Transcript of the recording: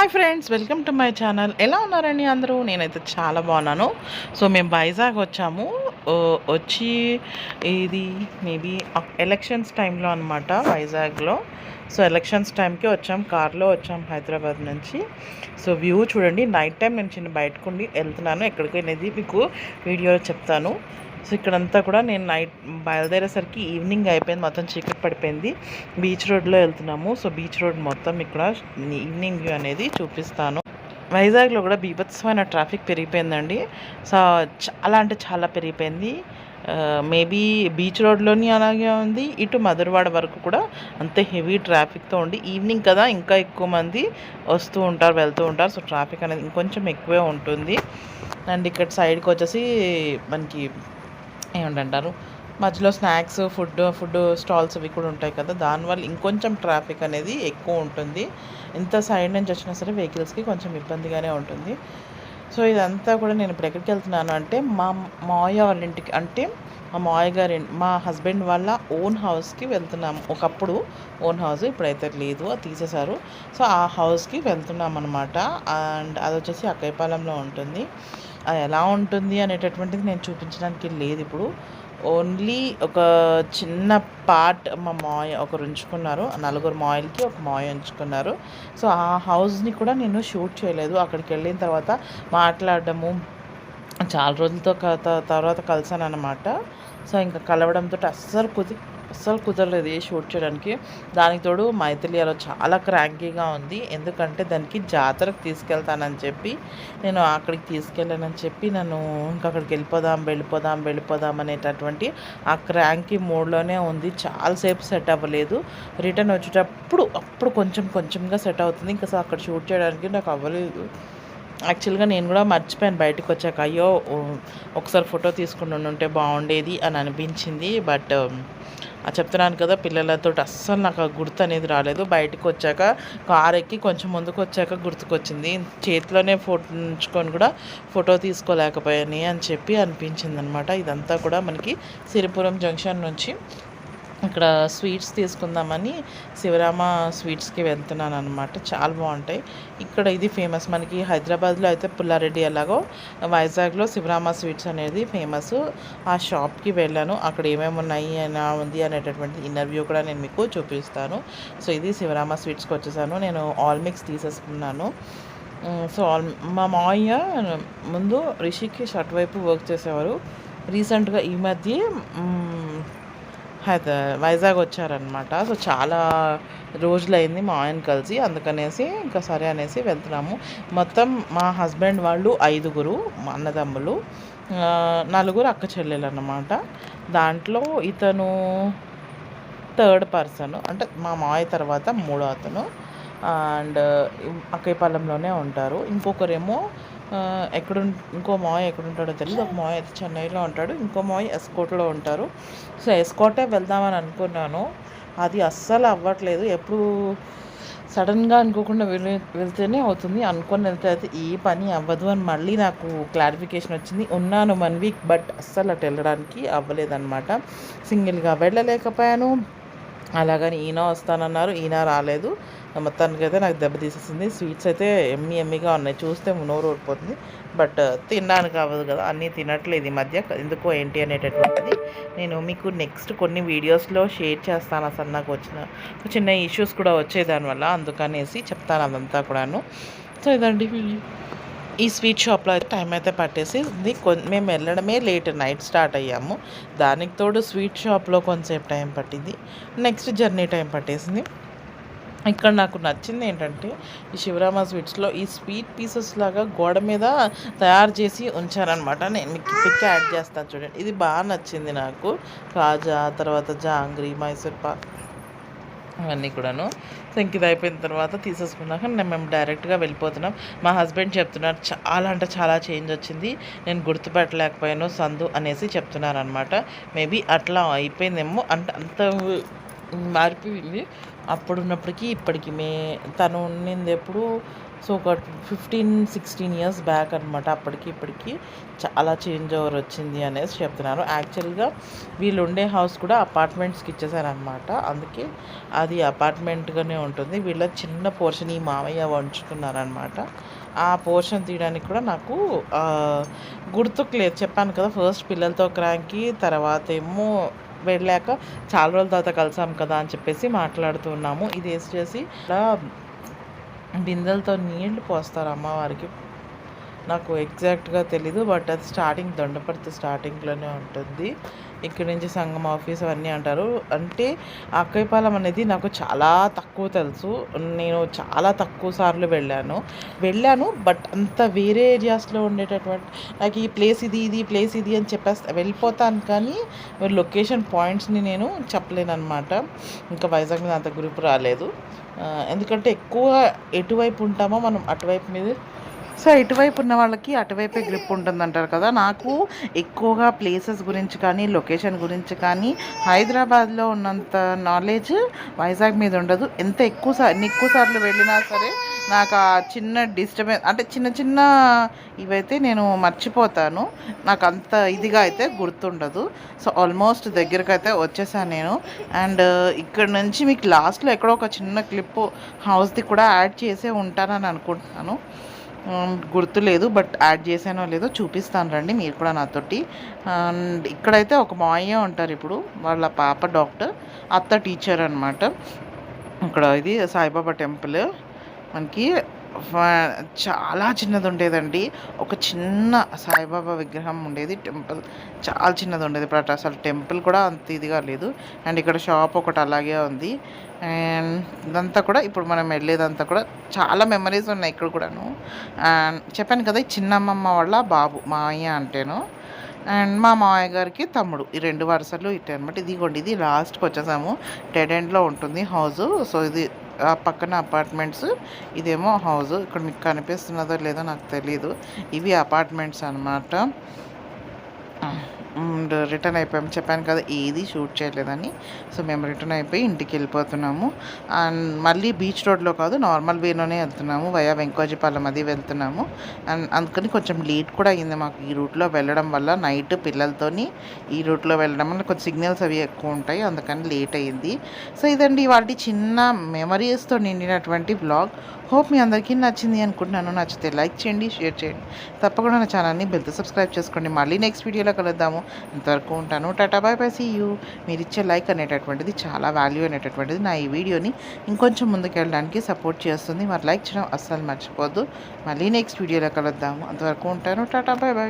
Hi friends, welcome to my channel. ఎలా ఉన్నారండి అందరూ? నేనైతే చాలా బాగున్నాను. సో మేము వైజాగ్ వచ్చాము. వచ్చి ఇది మేబీ ఎలక్షన్స్ టైంలో అనమాట వైజాగ్లో. సో ఎలక్షన్స్ టైంకి వచ్చాం, కార్లో వచ్చాం హైదరాబాద్ నుంచి. సో వ్యూ చూడండి. నైట్ టైం నేను చిన్న బయటకుండి వెళ్తున్నాను, ఎక్కడికి అనేది మీకు వీడియోలో చెప్తాను. సో ఇక్కడంతా కూడా నేను నైట్ బయలుదేరేసరికి ఈవినింగ్ అయిపోయింది, మొత్తం చీకటి పడిపోయింది. బీచ్ రోడ్లో వెళ్తున్నాము. సో బీచ్ రోడ్ మొత్తం ఇక్కడ ఈవినింగ్ వ్యూ అనేది చూపిస్తాను. వైజాగ్లో కూడా బీభత్సమైన ట్రాఫిక్ పెరిగిపోయిందండి. సో చాలా అంటే చాలా పెరిగిపోయింది. మేబీ బీచ్ రోడ్లోని అలాగే ఉంది, ఇటు మధురవాడ వరకు కూడా అంతే హెవీ ట్రాఫిక్తో ఉండి, ఈవినింగ్ కదా ఇంకా ఎక్కువ మంది వస్తూ ఉంటారు, వెళ్తూ ఉంటారు. సో ట్రాఫిక్ అనేది ఇంకొంచెం ఎక్కువే ఉంటుంది. అండ్ ఇక్కడ సైడ్కి వచ్చేసి మనకి ఏమంటారు, మధ్యలో స్నాక్స్ ఫుడ్ స్టాల్స్ అవి కూడా ఉంటాయి కదా, దానివల్ల ఇంకొంచెం ట్రాఫిక్ అనేది ఎక్కువ ఉంటుంది. ఇంత సైడ్ నుంచి వచ్చినా సరే వెహికల్స్కి కొంచెం ఇబ్బందిగానే ఉంటుంది. సో ఇదంతా కూడా నేను ఇప్పుడు ఎక్కడికి వెళ్తున్నాను అంటే మా మావయ్య వాళ్ళ ఇంటికి, అంటే మా మావయ్య గారి మా హస్బెండ్ వాళ్ళ ఓన్ హౌస్కి వెళ్తున్నాము. ఒకప్పుడు ఓన్ హౌస్, ఇప్పుడైతే లేదు, అది తీసేశారు. సో ఆ హౌస్కి వెళ్తున్నాం అనమాట. అండ్ అది వచ్చేసి అక్కయ్యపాలెంలో ఉంటుంది. అది ఎలా ఉంటుంది అనేటటువంటిది నేను చూపించడానికి లేదు ఇప్పుడు. ఓన్లీ ఒక చిన్న పార్ట్ మా మావయ్య ఒకరు ఉంచుకున్నారు, నలుగురు మావయ్యలకి ఒక మావయ్య ఉంచుకున్నారు. సో ఆ హౌస్ని కూడా నేను షూట్ చేయలేదు. అక్కడికి వెళ్ళిన తర్వాత మాట్లాడడము, చాలా రోజులతో తర్వాత కలిసాను అనమాట. సో ఇంకా కలవడంతో అస్సలు కుదరలేదు ఏ షూట్ చేయడానికి. దానికి తోడు మైథిలి అలా చాలా క్రాంకీగా ఉంది. ఎందుకంటే దానికి జాతరకు తీసుకెళ్తానని చెప్పి నేను అక్కడికి తీసుకెళ్ళానని చెప్పి నన్ను ఇంకా అక్కడికి వెళ్ళిపోదాం అనేటటువంటి ఆ క్రాంకీ మూడ్లోనే ఉంది. చాలాసేపు సెట్ అవ్వలేదు. రిటర్న్ వచ్చేటప్పుడు కొంచెంగా సెట్ అవుతుంది. ఇంకా అక్కడ షూట్ చేయడానికి నాకు అవ్వలేదు. యాక్చువల్గా నేను కూడా మర్చిపోయాను బయటకు వచ్చాక. అయ్యో ఒకసారి ఫోటో తీసుకుని ఉంటే బాగుండేది అని అనిపించింది. బట్ చెప్తున్నాను కదా, పిల్లలతో అస్సలు నాకు ఆ గుర్తు అనేది రాలేదు. బయటకు వచ్చాక కార్ ఎక్కి కొంచెం ముందుకు వచ్చాక గుర్తుకొచ్చింది. చేతిలోనే ఫోటో ఉంచుకొని కూడా ఫోటో తీసుకోలేకపోయాని అని చెప్పి అనిపించింది అనమాట. ఇదంతా కూడా మనకి సిరిపురం జంక్షన్ నుంచి ఇక్కడ స్వీట్స్ తీసుకుందామని శివరామ స్వీట్స్కి వెళ్తున్నాను అనమాట. చాలా బాగుంటాయి ఇక్కడ. ఇది ఫేమస్ మనకి హైదరాబాద్లో అయితే పుల్లారెడ్డి, ఎలాగో వైజాగ్లో శివరామ స్వీట్స్ అనేది ఫేమస్. ఆ షాప్కి వెళ్ళాను. అక్కడ ఏమేమి ఉన్నాయి ఎలా ఉంది అనేటటువంటి ఇంటర్వ్యూ కూడా నేను మీకు చూపిస్తాను. సో ఇది శివరామ స్వీట్స్కి వచ్చేసాను. నేను ఆల్ మిక్స్ తీసేసుకున్నాను. సో మా మావయ్య ముందు రిషికేష్ అటువైపు వర్క్ చేసేవారు. రీసెంట్గా ఈ మధ్య వైజాగ్ వచ్చారనమాట. సో చాలా రోజులైంది మా ఆయన కలిసి, అందుకనేసి ఇంకా సరే అనేసి వెళ్తున్నాము. మొత్తం మా హస్బెండ్ వాళ్ళు 5 మా అన్నదమ్ములు, 4 అక్క చెల్లెలు అన్నమాట. దాంట్లో ఇతను థర్డ్ పర్సన్, అంటే మా మావయ్య తర్వాత 3వ అతను. అండ్ అక్కయ్యపాలెంలోనే ఉంటారు. ఇంకొకరేమో ఇంకో మావయ్య ఎక్కడుంటాడో తెలియదు. ఒక మావయ్య అయితే చెన్నైలో ఉంటాడు, ఇంకో మావయ్య ఎస్కోట్లో ఉంటారు. సో ఎస్కోటే వెళ్దామని అనుకున్నాను, అది అస్సలు అవ్వట్లేదు. ఎప్పుడు సడన్గా అనుకోకుండా వెళ్తేనే అవుతుంది, అనుకొని వెళ్తే అయితే ఈ పని అవ్వదు అని మళ్ళీ నాకు క్లారిఫికేషన్ వచ్చింది. ఉన్నాను 1 వీక్, బట్ అస్సలు అటు వెళ్ళడానికి అవ్వలేదన్నమాట. సింగిల్గా వెళ్ళలేకపోయాను. అలాగని ఈయన వస్తానన్నారు, ఈయన రాలేదు. మొత్తానికి అయితే నాకు దెబ్బ తీసేసింది. స్వీట్స్ అయితే ఎమ్మిగా ఉన్నాయి, చూస్తే నోరు ఊడిపోతుంది. బట్ తినడానికి అవ్వదు కదా, అన్నీ తినట్లేదు ఈ మధ్య, ఎందుకో ఏంటి అనేటటువంటిది నేను మీకు నెక్స్ట్ కొన్ని వీడియోస్లో షేర్ చేస్తాను. అసలు నాకు వచ్చిన చిన్న ఇష్యూస్ కూడా వచ్చాయి దానివల్ల, అందుకనేసి చెప్తాను అదంతా కూడాను. సో ఇదండి ఈ స్వీట్ షాప్లో అయితే టైం అయితే పట్టేసింది. మేము వెళ్ళడమే లేట్, నైట్ స్టార్ట్ అయ్యాము. దానికి తోడు స్వీట్ షాప్లో కొంతసేపు టైం పట్టింది. నెక్స్ట్ జర్నీ టైం పట్టేసింది. ఇక్కడ నాకు నచ్చింది ఏంటంటే, ఈ శివరామ స్వీట్స్లో ఈ స్వీట్ పీసెస్ లాగా గోడ మీద తయారు చేసి ఉంచారనమాట. నేను మీకు పిక్ యాడ్ చేస్తాను చూడండి. ఇది బాగా నచ్చింది నాకు. కాజా, తర్వాత జాంగ్రీ, మైసూర్ పాక్, అవన్నీ కూడాను. సో ఇంక ఇది అయిపోయిన తర్వాత తీసేసుకున్నాక మేము డైరెక్ట్గా వెళ్ళిపోతున్నాం. మా హస్బెండ్ చెప్తున్నారు చాలా అంటే చాలా చేంజ్ వచ్చింది, నేను గుర్తుపెట్టలేకపోయాను సందు అనేసి చెప్తున్నారనమాట. మేబీ అట్లా అయిపోయిందేమో, అంటే అంత మారిపోయింది అప్పుడున్నప్పటికీ ఇప్పటికి. తను ఉన్నింది ఎప్పుడు సో ఒక 15-16 ఇయర్స్ బ్యాక్ అనమాట. అప్పటికి ఇప్పటికి చాలా చేంజ్ ఓవర్ వచ్చింది అనేసి చెప్తున్నారు. యాక్చువల్గా వీళ్ళు ఉండే హౌస్ కూడా అపార్ట్మెంట్స్కి ఇచ్చేసారనమాట. అందుకే అది అపార్ట్మెంట్గానే ఉంటుంది. వీళ్ళ చిన్న పోర్షన్ ఈ మామయ్య వంచుకున్నారనమాట. ఆ పోర్షన్ తీయడానికి కూడా నాకు గుర్తుకు లేదు. చెప్పాను కదా, ఫస్ట్ పిల్లలతో క్రాంకి, తర్వాత ఏమో వెళ్ళాక చాలా రోజుల తర్వాత కలిసాం కదా అని చెప్పేసి మాట్లాడుతున్నాము. ఇది వేసి ఇలా బిందెలతో నీళ్లు పోస్తారు అమ్మవారికి. నాకు ఎగ్జాక్ట్గా తెలీదు, బట్ అది స్టార్టింగ్ దొండపర్తి స్టార్టింగ్లోనే ఉంటుంది. ఇక్కడి నుంచి సంగం ఆఫీస్ అవన్నీ అంటారు. అంటే అక్కయ్యపాలెం అనేది నాకు చాలా తక్కువ తెలుసు. నేను చాలా తక్కువ సార్లు వెళ్ళాను, బట్ అంత వేరే ఏరియాస్లో ఉండేటటువంటి నాకు ఈ ప్లేస్ ఇది, ఇది ప్లేస్ ఇది అని చెప్పేస్తా వెళ్ళిపోతాను, కానీ లొకేషన్ పాయింట్స్ని నేను చెప్పలేను అనమాట. ఇంకా వైజాగ్ మీద అంత గ్రూప్ రాలేదు. ఎందుకంటే ఎక్కువ ఎటువైపు ఉంటామో మనం అటువైపు మీద, సో ఇటువైపు ఉన్న వాళ్ళకి అటువైపే గ్రిప్ ఉంటుందంటారు కదా. నాకు ఎక్కువగా ప్లేసెస్ గురించి కానీ లొకేషన్ గురించి కానీ హైదరాబాద్లో ఉన్నంత నాలెడ్జ్ వైజాగ్ మీద ఉండదు. ఎన్ని ఎక్కువసార్లు వెళ్ళినా సరే నాకు ఆ చిన్న డిస్టర్బెన్స్ అంటే చిన్న చిన్న ఇవైతే నేను మర్చిపోతాను. నాకు అంత ఇదిగా అయితే గుర్తుండదు. సో ఆల్మోస్ట్ దగ్గరికి అయితే వచ్చేసాను నేను. అండ్ ఇక్కడ నుంచి మీకు లాస్ట్లో ఎక్కడో ఒక చిన్న క్లిప్ హౌస్ది కూడా యాడ్ చేసే ఉంటానని అనుకుంటున్నాను. గుర్తులేదు, బట్ యాడ్ చేసానో లేదో చూపిస్తాను రండి మీరు కూడా నాతోటి. అండ్ ఇక్కడైతే ఒక మావయ్య ఉంటారు. ఇప్పుడు వాళ్ళ పాప డాక్టర్, అత్త టీచర్ అనమాట. ఇక్కడ ఇది సాయిబాబా టెంపుల్. మనకి చాలా చిన్నది ఉండేదండి. ఒక చిన్న సాయిబాబా విగ్రహం ఉండేది. టెంపుల్ చాలా చిన్నది ఉండేది. ఇప్పుడు అసలు టెంపుల్ కూడా అంత ఇదిగా లేదు. అండ్ ఇక్కడ షాప్ ఒకటి అలాగే ఉంది. అండ్ ఇదంతా కూడా ఇప్పుడు మనం వెళ్ళేదంతా కూడా చాలా మెమరీస్ ఉన్నాయి ఇక్కడ కూడాను. అండ్ చెప్పాను కదా, ఈ చిన్నమ్మమ్మ వాళ్ళ బాబు మావయ్య అంటేను. అండ్ మా మావయ్య గారికి తమ్ముడు, ఈ 2 వరుసలు ఇటే అనమాట. ఇదిగోండి, ఇది లాస్ట్కి వచ్చేసాము. డెడ్ ఎండ్లో ఉంటుంది హౌస్. సో ఇది ఆ పక్కన అపార్ట్మెంట్స్, ఇదేమో హౌస్. ఇక్కడ మీకు కనిపిస్తున్నదో లేదో నాకు తెలీదు. ఇవి అపార్ట్మెంట్స్ అనమాట. రిటర్న్ అయిపోయాము. చెప్పాను కదా ఏది షూట్ చేయలేదని. సో మేము రిటర్న్ అయిపోయి ఇంటికి వెళ్ళిపోతున్నాము. అండ్ మళ్ళీ బీచ్ రోడ్లో కాదు, నార్మల్ వేలోనే వెళ్తున్నాము. వయా వెంకోజీపాలెం అది వెళ్తున్నాము. అండ్ అందుకని కొంచెం లేట్ కూడా అయింది మాకు ఈ రూట్లో వెళ్ళడం వల్ల. నైట్ పిల్లలతోని ఈ రూట్లో వెళ్ళడం వల్ల కొంచెం సిగ్నల్స్ అవి ఎక్కువ ఉంటాయి, అందుకని లేట్ అయ్యింది. సో ఇదండి వాటి చిన్న మెమరీస్తో నిండినటువంటి బ్లాగ్. హోప్ మీ అందరికీ నచ్చింది అనుకుంటున్నాను. నచ్చితే లైక్ చేయండి, షేర్ చేయండి. తప్పకుండా నా ఛానల్ని బెల్తో సబ్స్క్రైబ్ చేసుకోండి. మళ్ళీ నెక్స్ట్ వీడియోలో కలుద్దాము. అంతవరకు ఉంటాను. Tata bye bye, see you. మీరు ఇచ్చే లైక్ అనేటటువంటిది చాలా వాల్యూ అనేటటువంటిది నా ఈ వీడియోని ఇంకొంచెం ముందుకు వెళ్ళడానికి సపోర్ట్ చేస్తుంది. మరి లైక్ చేయడం అస్సలు మర్చిపోద్దు. మళ్ళీ నెక్స్ట్ వీడియోలో కలుద్దాము. అంతవరకు ఉంటాను. Tata bye by.